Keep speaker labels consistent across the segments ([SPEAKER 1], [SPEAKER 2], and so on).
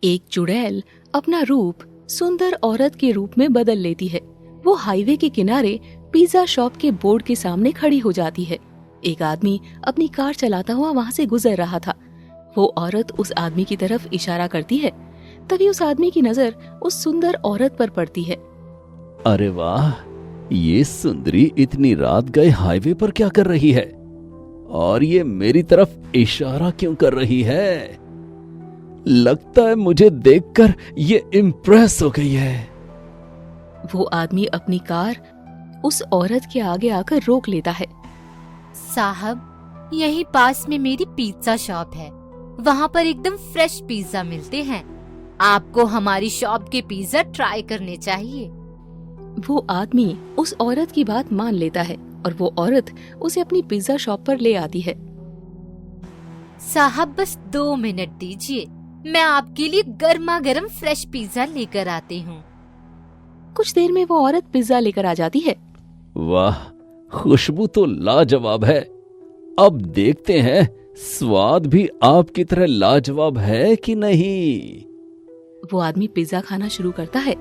[SPEAKER 1] एक चुड़ैल अपना रूप सुंदर औरत के रूप में बदल लेती है। वो हाईवे के किनारे पिज्जा शॉप के बोर्ड के सामने खड़ी हो जाती है। एक आदमी अपनी कार चलाता हुआ वहाँ से गुजर रहा था। वो औरत उस आदमी की तरफ इशारा करती है। तभी उस आदमी की नजर उस सुंदर औरत पर पड़ती है।
[SPEAKER 2] अरे वाह, ये सुंदरी इतनी रात गए हाईवे पर क्या कर रही है और ये मेरी तरफ इशारा क्यों कर रही है? लगता है मुझे देखकर ये इम्प्रेस हो गई है।
[SPEAKER 1] वो आदमी अपनी कार उस औरत के आगे आकर रोक लेता है।
[SPEAKER 3] साहब, यहीं पास में मेरी पिज्जा शॉप है। वहाँ पर एकदम फ्रेश पिज्जा मिलते हैं। आपको हमारी शॉप के पिज्जा ट्राई करने चाहिए।
[SPEAKER 1] वो आदमी उस औरत की बात मान लेता है और वो औरत उसे अपनी पिज्जा शॉप पर ले आती है।
[SPEAKER 3] साहब, बस 2 मिनट दीजिए, मैं आपके लिए गर्मा गर्म फ्रेश पिज्जा लेकर आती हूँ।
[SPEAKER 1] कुछ देर में वो औरत पिज्जा लेकर आ जाती है।
[SPEAKER 2] वाह, खुशबू तो लाजवाब है। अब देखते हैं स्वाद भी आपकी तरह लाजवाब है कि नहीं।
[SPEAKER 1] वो आदमी पिज्जा खाना शुरू करता है।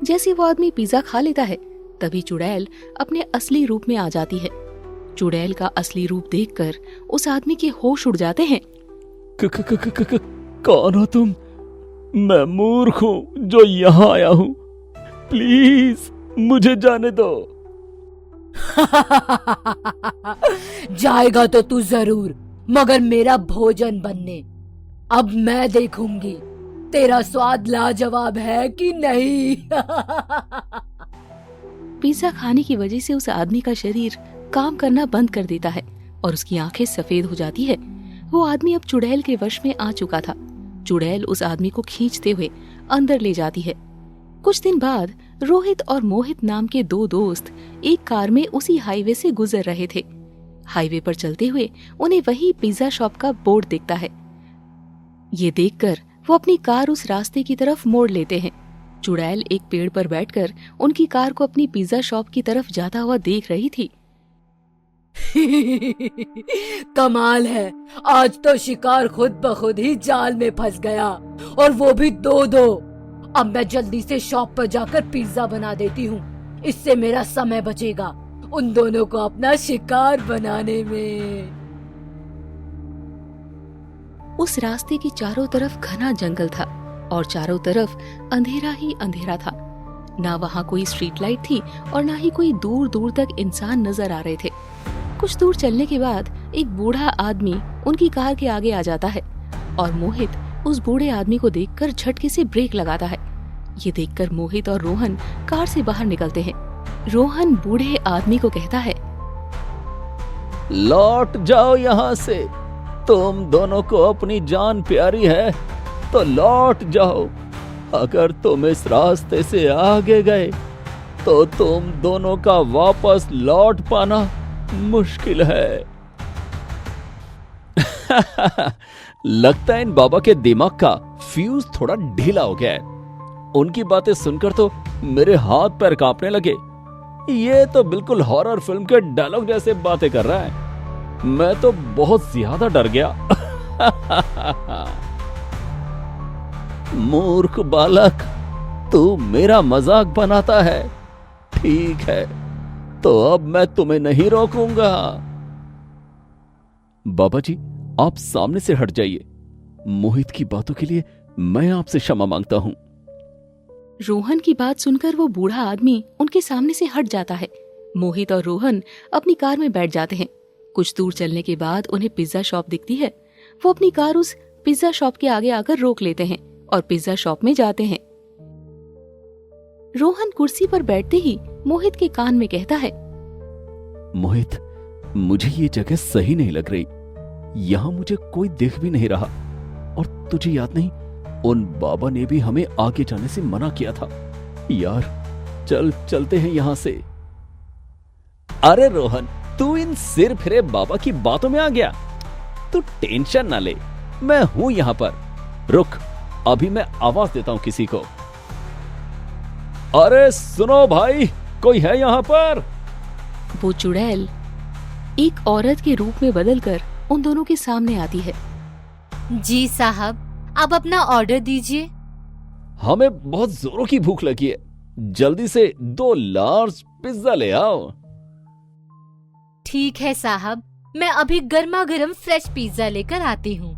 [SPEAKER 1] जैसे वो आदमी पिज्जा खा लेता है, तभी चुड़ैल अपने असली रूप में आ जाती है। चुड़ैल का असली रूप देखकर उस आदमी के होश उड़ जाते हैं।
[SPEAKER 2] कौन हो तुम? मैं मूर्ख हूँ जो यहाँ आया हूँ। प्लीज मुझे जाने दो।
[SPEAKER 3] जाएगा तो तू जरूर, मगर मेरा भोजन बनने। अब मैं देखूंगी तेरा स्वाद लाजवाब है कि नहीं।
[SPEAKER 1] पिज्जा खाने की वजह से उस आदमी का शरीर काम करना बंद कर देता है और उसकी आंखें सफेद हो जाती है। वो आदमी अब चुड़ैल के वश में आ चुका था। चुड़ैल उस आदमी को खींचते हुए अंदर ले जाती है। कुछ दिन बाद रोहित और मोहित नाम के 2 दोस्त एक कार में उसी हाईवे से गुजर रहे थे। हाईवे पर चलते हुए उन्हें वही पिज्जा शॉप का बोर्ड दिखता है। ये देखकर वो अपनी कार उस रास्ते की तरफ मोड़ लेते हैं। चुड़ैल एक पेड़ पर बैठकर उनकी कार को अपनी पिज्जा शॉप की तरफ जाता हुआ देख रही थी।
[SPEAKER 3] कमाल है, आज तो शिकार खुद ब खुद ही जाल में फंस गया, और वो भी 2-2। अब मैं जल्दी से शॉप पर जाकर पिज्जा बना देती हूँ। इससे मेरा समय बचेगा उन दोनों को अपना शिकार बनाने में।
[SPEAKER 1] उस रास्ते के चारों तरफ घना जंगल था और चारों तरफ अंधेरा ही अंधेरा था। ना वहाँ कोई स्ट्रीट लाइट थी और ना ही कोई दूर दूर तक इंसान नजर आ रहे थे। कुछ दूर चलने के बाद एक बूढ़ा आदमी उनकी कार के आगे आ जाता है और मोहित उस बूढ़े आदमी को देखकर झटके से ब्रेक लगाता है। ये देखकर मोहित और रोहन कार से बाहर निकलते हैं। रोहन बूढ़े आदमी को कहता है,
[SPEAKER 2] लौट जाओ यहाँ से। तुम दोनों को अपनी जान प्यारी है तो लौट जाओ। अगर तुम इस रास्ते से आगे गए तो तुम दोनों का वापस लौट पाना मुश्किल है। लगता है इन बाबा के दिमाग का फ्यूज थोड़ा ढीला हो गया है। उनकी बातें सुनकर तो मेरे हाथ पैर कांपने लगे। ये तो बिल्कुल हॉरर फिल्म के डायलॉग जैसे बातें कर रहा है। मैं तो बहुत ज्यादा डर गया। मूर्ख बालक, तू मेरा मजाक बनाता है। ठीक है, तो अब मैं तुम्हें नहीं रोकूंगा। बाबा जी, आप सामने से हट जाइए। मोहित की बातों के लिए मैं आपसे क्षमा मांगता हूं।
[SPEAKER 1] रोहन की बात सुनकर वो बूढ़ा आदमी उनके सामने से हट जाता है। मोहित और रोहन अपनी कार में बैठ जाते हैं। कुछ दूर चलने के बाद उन्हें पिज्जा शॉप दिखती है। वो अपनी कार उस पिज्जा शॉप के आगे आकर रोक लेते हैं और पिज्जा शॉप में जाते हैं। रोहन कुर्सी पर बैठते ही मोहित के कान में कहता है,
[SPEAKER 2] मोहित, मुझे ये जगह सही नहीं लग रही। यहाँ मुझे कोई देख भी नहीं रहा। और तुझे याद नहीं, उन बाबा ने भी हमें आगे जाने से मना किया था। यार, चलते हैं यहाँ से। अरे रोहन, तू इन सिर फिरे बाबा की बातों में आ गया। तू टेंशन ना ले, मैं हूं यहाँ पर। रुक, अभी मैं आवाज देता हूं किसी को। अरे सुनो भाई, कोई है यहाँ पर?
[SPEAKER 1] वो चुड़ैल एक औरत के रूप में बदलकर उन दोनों के सामने आती है।
[SPEAKER 3] जी साहब, आप अपना ऑर्डर दीजिए।
[SPEAKER 2] हमें बहुत जोरों की भूख लगी है, जल्दी से 2 लार्ज पिज्जा ले आओ।
[SPEAKER 3] ठीक है साहब, मैं अभी गर्मा गर्म फ्रेश पिज्जा लेकर आती हूँ।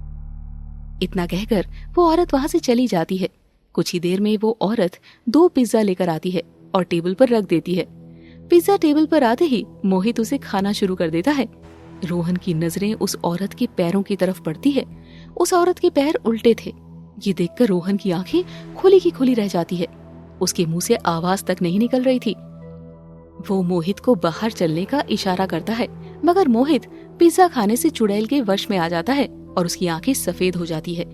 [SPEAKER 1] इतना कहकर वो औरत वहाँ से चली जाती है। कुछ ही देर में वो औरत 2 पिज्जा लेकर आती है और टेबल पर रख देती है। पिज्जा टेबल पर आते ही मोहित उसे खाना शुरू कर देता है। रोहन की नजरें उस औरत के पैरों की तरफ पड़ती है। उस औरत के पैर उल्टे थे। ये देखकर रोहन की आंखें खुली की खुली रह जाती है। उसके मुंह से आवाज तक नहीं निकल रही थी। वो मोहित को बाहर चलने का इशारा करता है, मगर मोहित पिज्जा खाने से चुड़ैल के वश में आ जाता है और उसकी आंखें सफेद हो जाती है।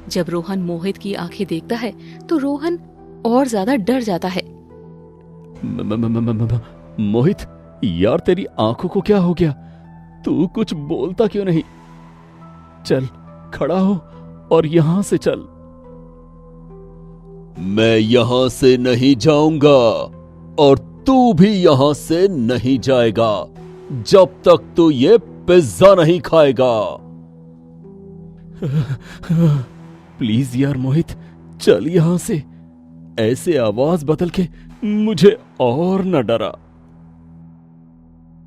[SPEAKER 1] जब रोहन मोहित की आंखें देखता है तो रोहन और ज्यादा डर जाता है।
[SPEAKER 2] मोहित, यार तेरी आंखों को क्या हो गया? तू कुछ बोलता क्यों नहीं? चल खड़ा हो और यहां से चल। मैं यहां से नहीं जाऊंगा और तू भी यहां से नहीं जाएगा जब तक तू ये पिज्जा नहीं खाएगा। प्लीज यार मोहित, चल यहां से। ऐसे आवाज बदल के मुझे और न डरा।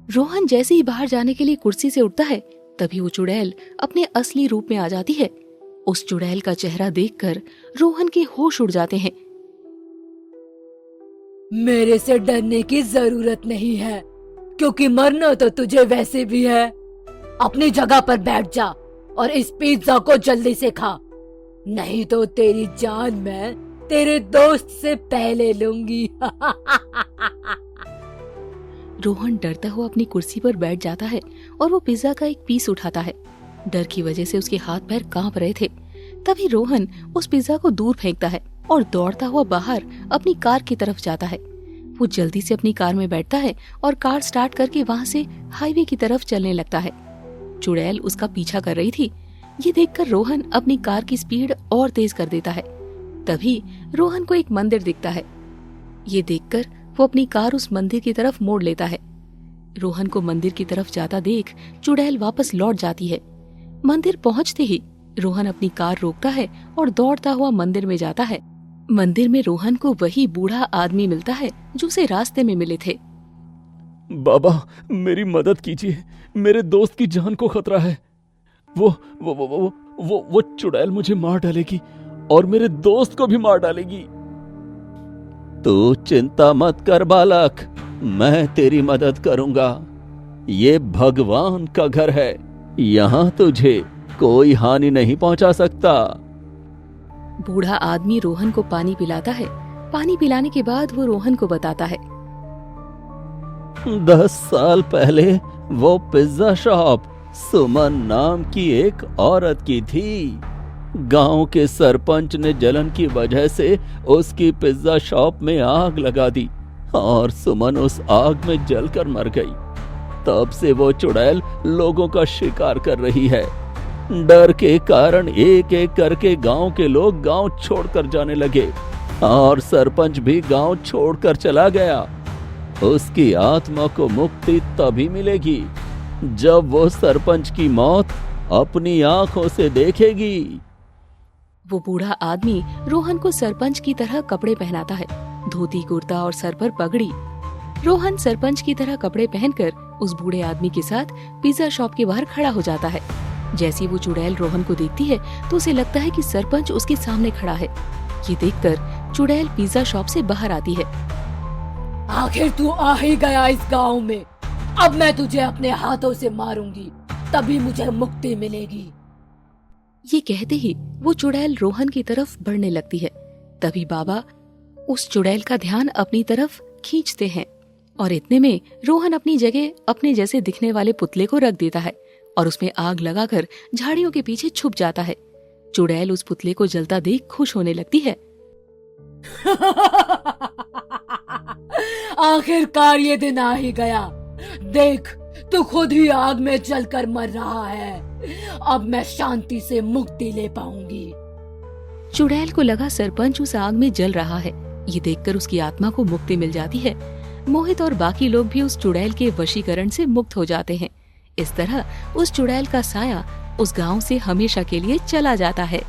[SPEAKER 1] रोहन जैसे ही बाहर जाने के लिए कुर्सी से उठता है, तभी वो चुड़ैल अपने असली रूप में आ जाती है। उस चुड़ैल का चेहरा देखकर रोहन के होश उड़ जाते हैं।
[SPEAKER 3] मेरे से डरने की जरूरत नहीं है, क्योंकि मरना तो तुझे वैसे भी है। अपनी जगह पर बैठ जा और इस पिज्जा को जल्दी से खा, नहीं तो तेरी जान मैं तेरे दोस्त से पहले लूंगी।
[SPEAKER 1] रोहन डरता हुआ अपनी कुर्सी पर बैठ जाता है और वो पिज्जा का एक पीस उठाता है। डर की वजह से उसके हाथ पैर कांप रहे थे। तभी रोहन उस पिज्जा को दूर फेंकता है और दौड़ता हुआ बाहर अपनी कार की तरफ जाता है। वो जल्दी से अपनी कार में बैठता है और कार स्टार्ट करके वहाँ से हाईवे की तरफ चलने लगता है। चुड़ैल उसका पीछा कर रही थी। ये देखकर रोहन अपनी कार की स्पीड और तेज कर देता है। तभी रोहन को एक मंदिर दिखता है। ये देखकर वो अपनी कार उस मंदिर की तरफ मोड़ लेता है। रोहन को मंदिर की तरफ जाता देख चुड़ैल वापस लौट जाती है। मंदिर पहुंचते ही रोहन अपनी कार रोकता है और दौड़ता हुआ मंदिर में जाता है। मंदिर में रोहन को वही बूढ़ा आदमी मिलता है जो उसे रास्ते में मिले थे।
[SPEAKER 2] बाबा, मेरी मदद कीजिए, मेरे दोस्त की जान को खतरा है। वो चुड़ैल मुझे मार डालेगी और मेरे दोस्त को भी मार डालेगी। तू चिंता मत कर बालक, मैं तेरी मदद करूंगा। ये भगवान का घर है, यहाँ तुझे कोई हानि नहीं पहुंचा सकता।
[SPEAKER 1] बूढ़ा आदमी रोहन को पानी पिलाता है। पानी पिलाने के बाद वो रोहन को बताता है,
[SPEAKER 2] 10 साल पहले वो पिज्जा शॉप सुमन नाम की एक औरत की थी। गांव के सरपंच ने जलन की वजह से उसकी पिज्जा शॉप में आग लगा दी और सुमन उस आग में जलकर मर गई। तब से वो चुड़ैल लोगों का शिकार कर रही है। डर के कारण एक एक करके गांव के लोग गांव छोड़कर जाने लगे और सरपंच भी गांव छोड़कर चला गया। उसकी आत्मा को मुक्ति तभी मिलेगी जब वो सरपंच की मौत अपनी आंखों से देखेगी।
[SPEAKER 1] वो बूढ़ा आदमी रोहन को सरपंच की तरह कपड़े पहनाता है, धोती कुर्ता और सर पर पगड़ी। रोहन सरपंच की तरह कपड़े पहनकर उस बूढ़े आदमी के साथ पिज्जा शॉप के बाहर खड़ा हो जाता है। जैसी वो चुड़ैल रोहन को देखती है तो उसे लगता है कि सरपंच उसके सामने खड़ा है। ये देखकर चुड़ैल पिज्जा शॉप से बाहर आती है।
[SPEAKER 3] आखिर तू आ ही गया इस गांव में। अब मैं तुझे अपने हाथों से मारूंगी, तभी मुझे मुक्ति मिलेगी।
[SPEAKER 1] ये कहते ही वो चुड़ैल रोहन की तरफ बढ़ने लगती है। तभी बाबा उस चुड़ैल का ध्यान अपनी तरफ खींचते हैं और इतने में रोहन अपनी जगह अपने जैसे दिखने वाले पुतले को रख देता है और उसमें आग लगाकर झाड़ियों के पीछे छुप जाता है। चुड़ैल उस पुतले को जलता देख खुश होने लगती है।
[SPEAKER 3] आखिरकार ये दिन आ ही गया। देख, तू खुद ही आग में जलकर मर रहा है। अब मैं शांति से मुक्ति ले पाऊंगी।
[SPEAKER 1] चुड़ैल को लगा सरपंच उस आग में जल रहा है। ये देखकर उसकी आत्मा को मुक्ति मिल जाती है। मोहित और बाकी लोग भी उस चुड़ैल के वशीकरण से मुक्त हो जाते हैं। इस तरह उस चुड़ैल का साया उस गांव से हमेशा के लिए चला जाता है।